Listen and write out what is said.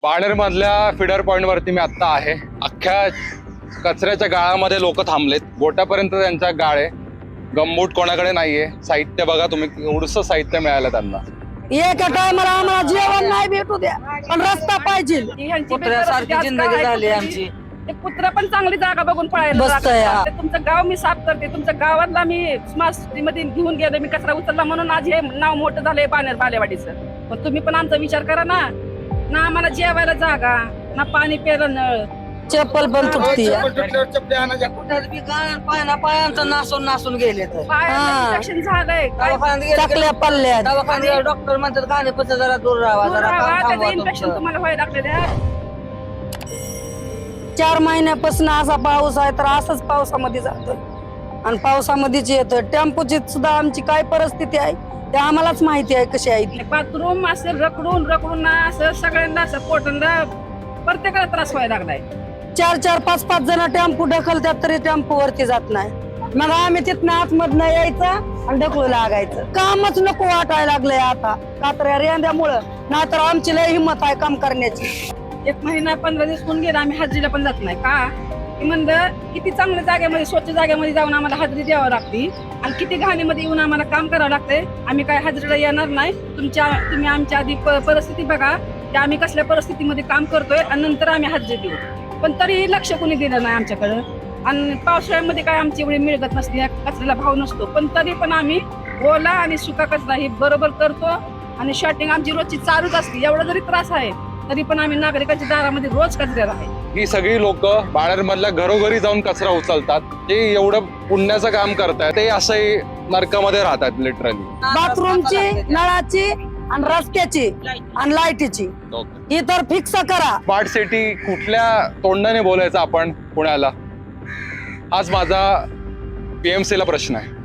बाणेर मधल्या feeder point वरती मी आता आहे। अख्ख्या कचऱ्याच्या गाळामध्ये लोक थांबलेत, गोट्यापर्यंत त्यांचा गाळ आहे। गमबूट कोणाकडे नाहीये। साहित्य बघा तुम्ही, एवढंसं साहित्य मिळालं त्यांना। एका टायमाला आम्हाला जेवण नाही भेटू द्या, पण रस्ता पाहिजे। कुत्र्यासारखी जिंदगी झाली आमची। ते कुत्रा पण चांगली जागा बघून पळायला बसतंय, हा. ते तुमचं गाव मी साफ करते, तुमच्या गावातला मी स्मार्ट सिटी मध्ये घेऊन गेले, मी कचरा उचलला म्हणून आज हे नाव मोठं झालंय बाणेर बालेवाडीचं। पण तुम्ही पण आमचा विचार करा ना आम्हाला जेवायला जागा ना, पाणी प्यायला नळ, चप्पल पण तुटती पायांचं नासून नासून गेले तर इन्फेक्शन झालंय काय टाकल्या पल्ल्यात दवाखान्यात डॉक्टर म्हणतात खाण्यापासून जरा दूर राहावा, जरा काम थांबवा इन्फेक्शन तुमचं। तुम्हाला व्हायला लागलेलं 4 महिन्यापासून असा पाऊस आहे, तर असंच पावसामध्ये जातोय आणि पावसामध्येच येतोय। टेम्पोची सुद्धा आमची काय परिस्थिती आहे ते आम्हालाच माहिती आहे कशी आहे ती। बाथरूम असं रखडून रखडून ना असं सगळ्यांना असं पोटांना प्रत्येकाला त्रास व्हायला लागलाय। 4-4, 5-5 जण टेम्पो ढकलतात तरी टेम्पो वरती जात नाही। मग आम्ही तिथनं आतमधनं यायचं आणि ढकलू लागायचं। कामच नको वाटायला लागलंय आता कात्र्या रेंद्यामुळं, नाहीतर आमची लय हिंमत आहे काम करण्याची। 1 महिना 15 दिवस होऊन गेला, आम्ही हजेरीला पण जात नाही का? की म्हणलं किती चांगल्या जागेमध्ये, स्वच्छ जागेमध्ये जाऊन आम्हाला हजेरी द्यावं लागते आणि किती घाणीमध्ये येऊन आम्हाला काम करावं लागतंय। आम्ही काय हजेरीला येणार नाही? तुम्ही आमच्या आधी परिस्थिती बघा की आम्ही कसल्या परिस्थितीमध्ये काम करतोय आणि नंतर आम्ही हजेरी देऊ, पण तरीही लक्ष कोणी दिलं नाही आमच्याकडं। आणि पावसाळ्यामध्ये काय आमची एवढी मिळत नसते, कचऱ्याला भाव नसतो, पण तरी पण आम्ही ओला आणि सुका कचरा ही बरोबर करतो आणि शॉर्टिंग आमची रोजची चालूच असते। एवढा जरी त्रास आहे तरी पण आम्ही नागरिकांच्या दारामध्ये रोज कचऱ्याला आहे। ही सगळी लोक बाणेर मधल्या घरोघरी जाऊन कचरा उचलतात, ते एवढं पुण्याचं काम करतायत, ते असंही नरकामध्ये राहतात लिटरली। बाथरूमची, नळाची आणि रस्त्याची आणि लाईटीची ही तर फिक्स करा। स्मार्ट सिटी कुठल्या तोंडाने बोलायचं आपण पुण्याला, हाच माझा PMC ला प्रश्न आहे।